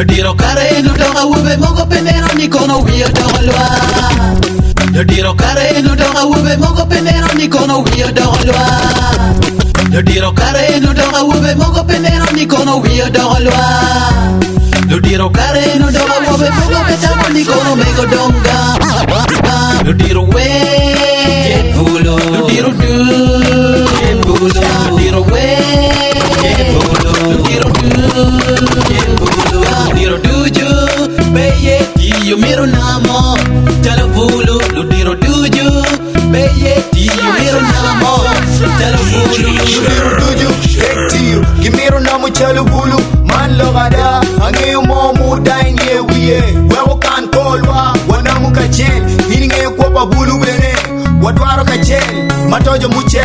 Diro kare no donga wube mogo penero ni kono wio dongolwa. Diro kare no donga wube mogo penero ni kono wio dongolwa. Diro kare no donga wube mogo penero ni kono wio dongolwa. Diro kare no donga wube mogo penero ni kono mego donga. Diro we pulo. Diro du pulo. Diro we pulo. Diro du Diro duju, beye tiyo miro namo. Jalo bulu, lu diro duju, beye tiyo miro namo. Jalo bulu, lu diro duju, beye tiyo miro namo. Jalo bulu, man lo gada, ange mo mu dain ye wiye. Wewo kan kolwa, wanamu kachel, hininge kwa bulu bene. Wadwaro kachel, matojo muche.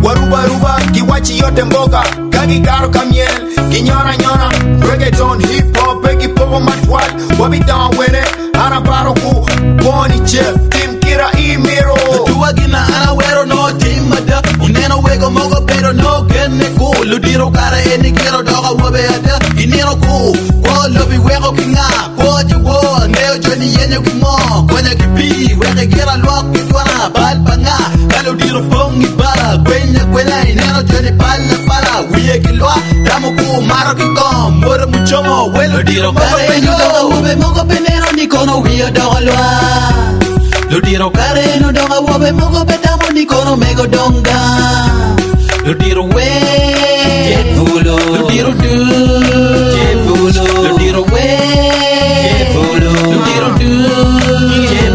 Waruba kiwachi yote mboga, kagi karo kamiel, kinyora nyora, reggaeton, hip hop, begi popo matwal, wabita wene, anaparo ku, boni chef, tim kira imiro. Tuwa gina anawero no timada, uneno wego mogo pero no genne ku, ludiro kara eni kiro doga wabe ada, iniro ku, kwa lobi wego kinga, kwa jiwo, neo joni yenyo kimo, kwanya kipi, wege gira luak kitwana, balpanga, kaludiro pongi bala, kwenya ineno joni pala wiye kilwa damo ku maro kiko mora muchomo welo diro kare no donga wube mogo penero ni kono wiye dongolwa. Lo diro kare no donga wube mogo petamo ni kono mego donga. Lo diro we pulo. Lo diro du pulo. Lo diro we pulo. Lo diro du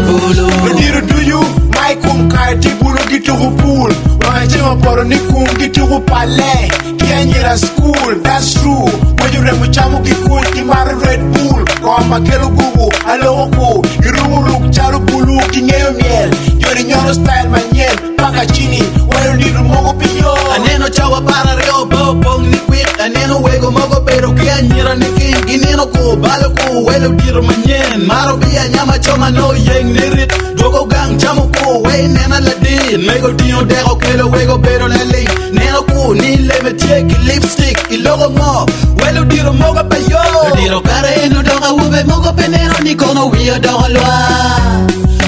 pulo. Lo diro du you mai kum kai tibulo gitu pool. Wajima poro ni kum gitu pale. Kenyera school, that's true. When you remu chamu kikul kimara Red Bull. Kwa makelu gugu, aloko. Iruru charu bulu kingeyo miel. Yori nyoro style manyen, paka chini. Wayo niru mogo piyo. Aneno chawa para reo bo pong ni quick. Aneno wego mogo pero kenyera ni king. Ineno ko balo ko welo diro manyen. Maro biya nyama choma no yeng nirit. Dogo gang chamu ko we nena ladin. Mego dino dego kelo wego pero lali. Neno ko ni leme take lipstick. Ilogo mo welo diro mogo payo. Lo diro kare no donga wube mogo penero ni kono wio dongolwa.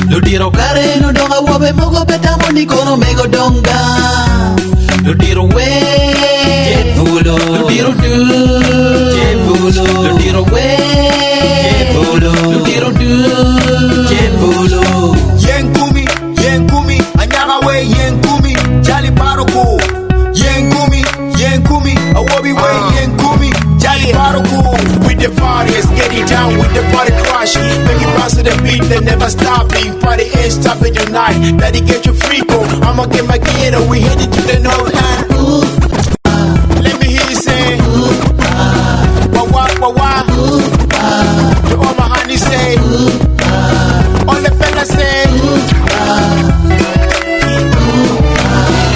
Lo diro kare no donga wube mogo petamo ni kono mego donga. Lo diro we pulo. Lo diro du pulo. Lo diro we pulo. Lo diro du pulo. Yengumi, anyaga we yengumi, jali paroko. Yengumi, awobi we yengumi, jali paroko. With the party, let's get it down with the party crush. Make it bounce to the beat, they never stopping. Party ain't stopping tonight. Daddy get your freak on. I'ma get my gear, we headed to the north end.